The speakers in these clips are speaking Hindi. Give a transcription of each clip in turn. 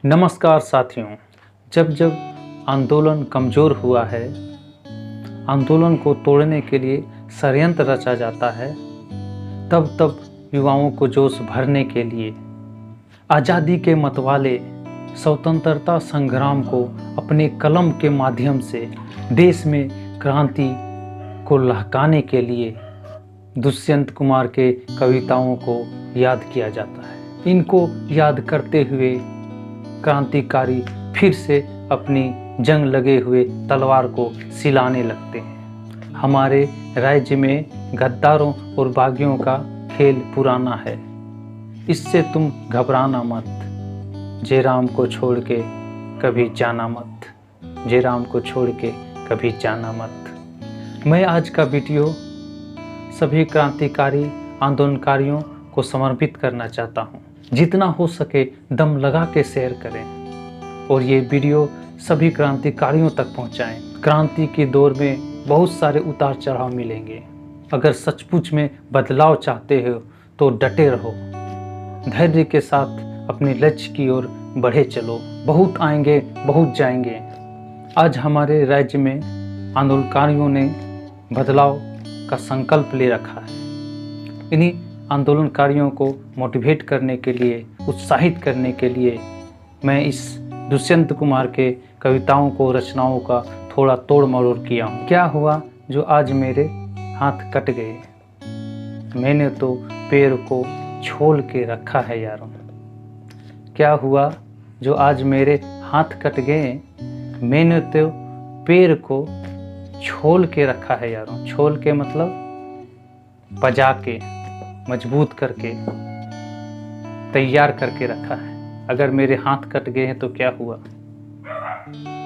नमस्कार साथियों। जब जब आंदोलन कमज़ोर हुआ है, आंदोलन को तोड़ने के लिए षड्यंत्र रचा जाता है, तब तब युवाओं को जोश भरने के लिए आज़ादी के मतवाले स्वतंत्रता संग्राम को अपने कलम के माध्यम से देश में क्रांति को लहकाने के लिए दुष्यंत कुमार के कविताओं को याद किया जाता है। इनको याद करते हुए क्रांतिकारी फिर से अपनी जंग लगे हुए तलवार को सिलाने लगते हैं। हमारे राज्य में गद्दारों और बागियों का खेल पुराना है, इससे तुम घबराना मत। जयराम को छोड़ के कभी जाना मत, जयराम को छोड़ के कभी जाना मत। मैं आज का वीडियो सभी क्रांतिकारी आंदोलनकारियों को समर्पित करना चाहता हूँ। जितना हो सके दम लगा के शेयर करें और ये वीडियो सभी क्रांतिकारियों तक पहुँचाएं। क्रांति के दौर में बहुत सारे उतार चढ़ाव मिलेंगे। अगर सचमुच में बदलाव चाहते हो तो डटे रहो, धैर्य के साथ अपने लक्ष्य की ओर बढ़े चलो। बहुत आएंगे, बहुत जाएंगे। आज हमारे राज्य में आंदोलनकारियों ने बदलाव का संकल्प ले रखा है। इन्हीं आंदोलनकारियों को मोटिवेट करने के लिए, उत्साहित करने के लिए मैं इस दुष्यंत कुमार के कविताओं को, रचनाओं का थोड़ा तोड़ मरोड़ किया हूँ। क्या हुआ जो आज मेरे हाथ कट गए, मैंने तो पैर को छोल के रखा है यारों। क्या हुआ जो आज मेरे हाथ कट गए, मैंने तो पैर को छोल के रखा है यारों। छोल के मतलब पजा के, मजबूत करके, तैयार करके रखा है। अगर मेरे हाथ कट गए हैं तो क्या हुआ,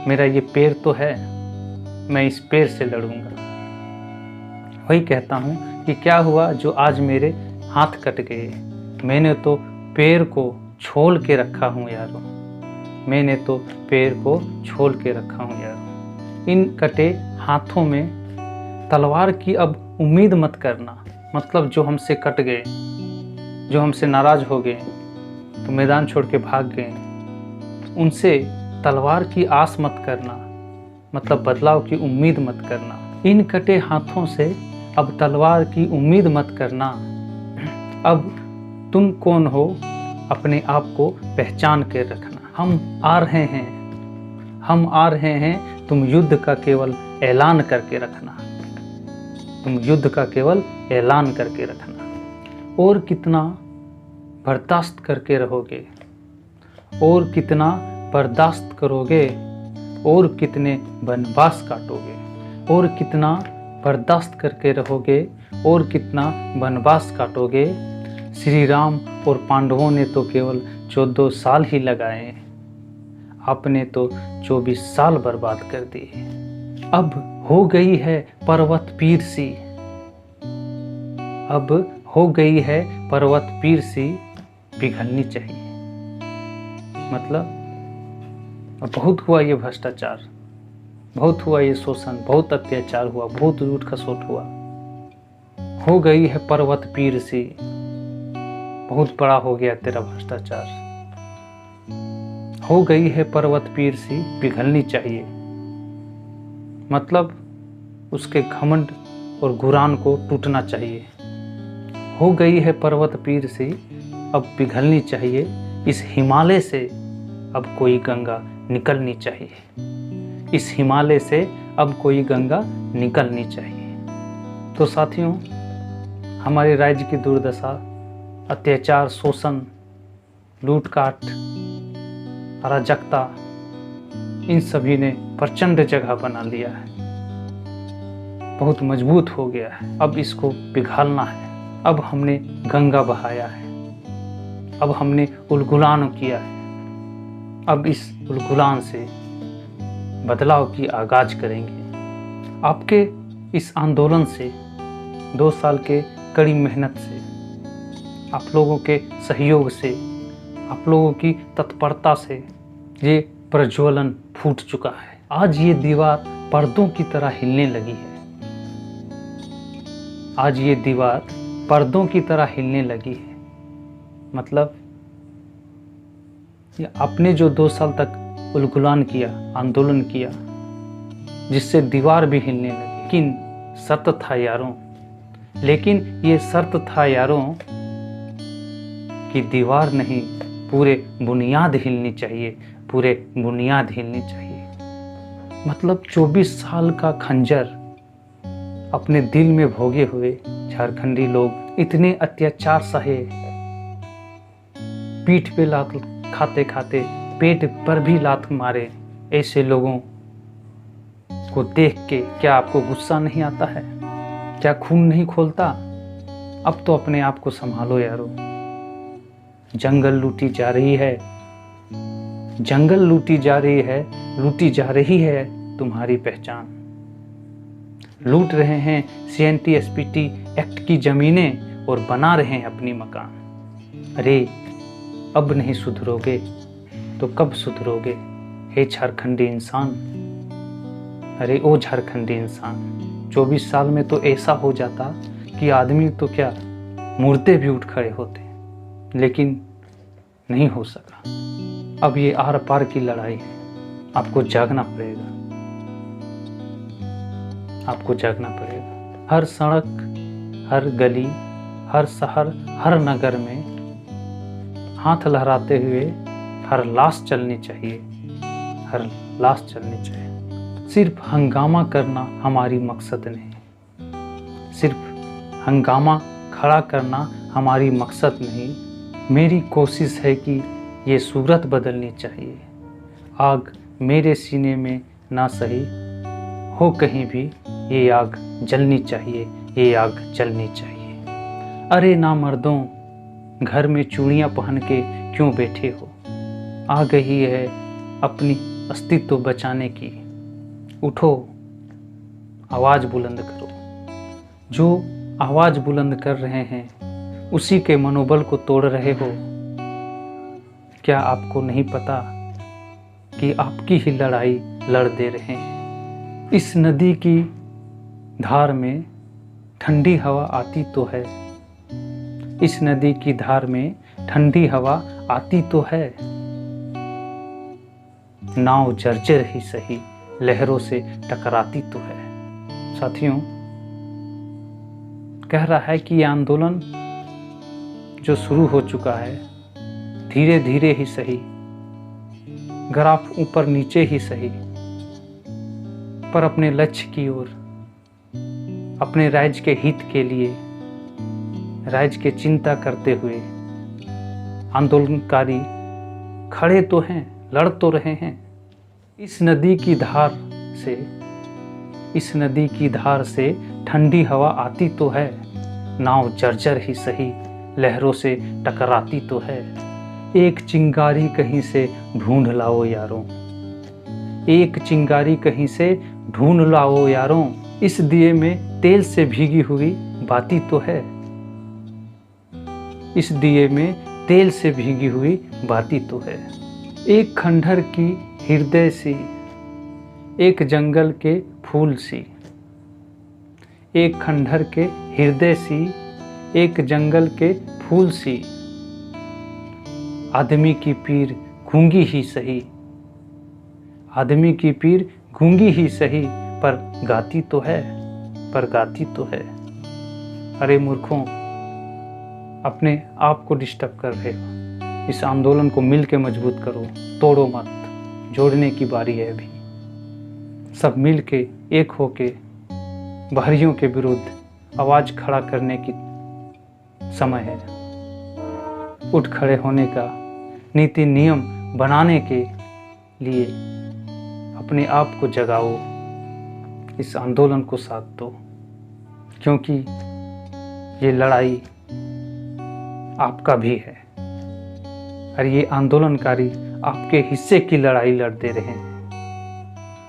मेरा ये पैर तो है, मैं इस पैर से लड़ूंगा। वही कहता हूँ कि क्या हुआ जो आज मेरे हाथ कट गए, मैंने तो पैर को छोल के रखा हूँ यारों, मैंने तो पैर को छोल के रखा हूँ यारों। इन कटे हाथों में तलवार की अब उम्मीद मत करना। मतलब जो हमसे कट गए, जो हमसे नाराज हो गए, तो मैदान छोड़ के भाग गए, उनसे तलवार की आस मत करना। मतलब बदलाव की उम्मीद मत करना। इन कटे हाथों से अब तलवार की उम्मीद मत करना। अब तुम कौन हो अपने आप को पहचान के रखना। हम आ रहे हैं, हम आ रहे हैं, तुम युद्ध का केवल ऐलान करके रखना। तुम युद्ध का केवल ऐलान करके रखना। और कितना बर्दाश्त करके रहोगे, और कितना बर्दाश्त करोगे, और कितने वनवास काटोगे, और कितना बर्दाश्त करके रहोगे, और कितना वनवास काटोगे। श्री राम और पांडवों ने तो केवल 14 साल ही लगाए, आपने तो 24 साल बर्बाद कर दिए। अब हो गई है पर्वत पीर सी, अब हो गई है पर्वत पीर सी, पिघलनी चाहिए। मतलब अब बहुत हुआ ये भ्रष्टाचार, बहुत हुआ ये शोषण, बहुत अत्याचार हुआ, बहुत लूट खसोट हुआ। हो गई है पर्वत पीर सी, बहुत बड़ा हो गया तेरा भ्रष्टाचार। हो गई है पर्वत पीर सी, पिघलनी चाहिए। मतलब उसके घमंड और घुरान को टूटना चाहिए। हो गई है पर्वत पीर सी, अब पिघलनी चाहिए। इस हिमालय से अब कोई गंगा निकलनी चाहिए। इस हिमालय से अब कोई गंगा निकलनी चाहिए। तो साथियों, हमारे राज्य की दुर्दशा, अत्याचार, शोषण, लूटकाट, अराजकता, इन सभी ने प्रचंड जगह बना लिया है, बहुत मजबूत हो गया है। अब इसको पिघालना है। अब हमने गंगा बहाया है, अब हमने उलगुलान किया है। अब इस उलगुलान से बदलाव की आगाज करेंगे। आपके इस आंदोलन से, 2 साल के कड़ी मेहनत से, आप लोगों के सहयोग से, आप लोगों की तत्परता से ये प्रज्वलन फूट चुका है। आज ये दीवार पर्दों की तरह हिलने लगी है। आज ये दीवार पर्दों की तरह हिलने लगी है। मतलब आपने जो 2 साल तक उलगुलान किया, आंदोलन किया, जिससे दीवार भी हिलने लगी, लेकिन शर्त था यारों, लेकिन ये शर्त था यारों कि दीवार नहीं, पूरे बुनियाद हिलनी चाहिए, पूरे बुनियाद हिलनी चाहिए। मतलब 24 साल का खंजर अपने दिल में भोगे हुए झारखंडी लोग इतने अत्याचार सहे, पीठ पे लात खाते खाते पेट पर भी लात मारे, ऐसे लोगों को देख के क्या आपको गुस्सा नहीं आता है? क्या खून नहीं खोलता? अब तो अपने आप को संभालो यारो। जंगल लूटी जा रही है, जंगल लूटी जा रही है, लूटी जा रही है तुम्हारी पहचान। लूट रहे हैं CNT-SPT एक्ट की जमीनें और बना रहे हैं अपनी मकान। अरे अब नहीं सुधरोगे तो कब सुधरोगे हे झारखंडी इंसान? अरे ओ झारखंडी इंसान, 24 साल में तो ऐसा हो जाता कि आदमी तो क्या मुर्दे भी उठ खड़े होते, लेकिन नहीं हो सका। अब ये आर पार की लड़ाई है, आपको जागना पड़ेगा, आपको जागना पड़ेगा। हर सड़क, हर गली, हर शहर, हर नगर में हाथ लहराते हुए हर लाश चलनी चाहिए, हर लाश चलनी चाहिए। सिर्फ हंगामा करना हमारी मकसद नहीं, सिर्फ हंगामा खड़ा करना हमारी मकसद नहीं। मेरी कोशिश है कि ये सूरत बदलनी चाहिए। आग मेरे सीने में ना सही हो कहीं भी, ये आग जलनी चाहिए, ये आग जलनी चाहिए। अरे ना मर्दों, घर में चूड़ियाँ पहन के क्यों बैठे हो? आ गई है अपनी अस्तित्व बचाने की। उठो, आवाज़ बुलंद करो। जो आवाज़ बुलंद कर रहे हैं उसी के मनोबल को तोड़ रहे हो। क्या आपको नहीं पता कि आपकी ही लड़ाई लड़ दे रहे हैं? इस नदी की धार में ठंडी हवा आती तो है, इस नदी की धार में ठंडी हवा आती तो है। नाव जर्जर ही सही, लहरों से टकराती तो है। साथियों, कह रहा है कि ये आंदोलन जो शुरू हो चुका है, धीरे धीरे ही सही, ग्राफ ऊपर नीचे ही सही, पर अपने लक्ष्य की ओर, अपने राज्य के हित के लिए, राज्य के चिंता करते हुए आंदोलनकारी खड़े तो हैं, लड़ तो रहे हैं। इस नदी की धार से, इस नदी की धार से ठंडी हवा आती तो है। नाव जर्जर ही सही, लहरों से टकराती तो है। एक चिंगारी कहीं से ढूंढ लाओ यारों, एक चिंगारी कहीं से ढूंढ लाओ यारों। इस दिए में तेल से भीगी हुई बाती तो है, इस दिए में तेल से भीगी हुई बाती तो है। एक खंडहर की हृदय सी, एक जंगल के फूल सी, एक खंडहर के हृदय सी, एक जंगल के फूल सी। आदमी की पीर गूंगी ही सही, आदमी की पीर गूंगी ही सही, पर गाती तो है, पर गाती तो है। अरे मूर्खों, अपने आप को डिस्टर्ब कर रहे हो। इस आंदोलन को मिल के मजबूत करो, तोड़ो मत। जोड़ने की बारी है अभी। सब मिल के एक होके बाहरियों के विरुद्ध आवाज़ खड़ा करने की समय है। उठ खड़े होने का, नीति नियम बनाने के लिए अपने आप को जगाओ, इस आंदोलन को साथ दो, क्योंकि ये लड़ाई आपका भी है और ये आंदोलनकारी आपके हिस्से की लड़ाई लड़ दे रहे हैं।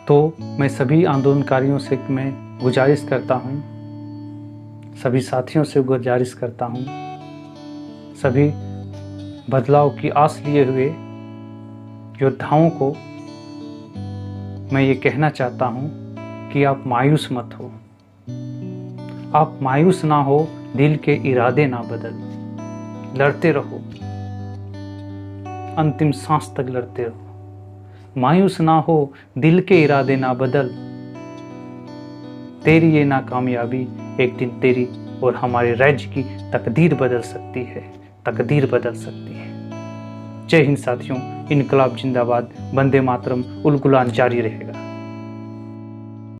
तो मैं सभी आंदोलनकारियों से मैं गुजारिश करता हूँ, सभी साथियों से गुजारिश करता हूँ, सभी बदलाव की आस लिए हुए योद्धाओं को मैं ये कहना चाहता हूँ कि आप मायूस मत हो, आप मायूस ना हो, दिल के इरादे ना बदल, लड़ते रहो, अंतिम सांस तक लड़ते रहो। मायूस ना हो, दिल के इरादे ना बदल, तेरी ये नाकामयाबी एक दिन तेरी और हमारे राज्य की तकदीर बदल सकती है, तकदीर बदल सकती है। जय हिंद साथियों, इनकलाब जिंदाबाद, वंदे मातरम, उल गुलान जारी रहेगा।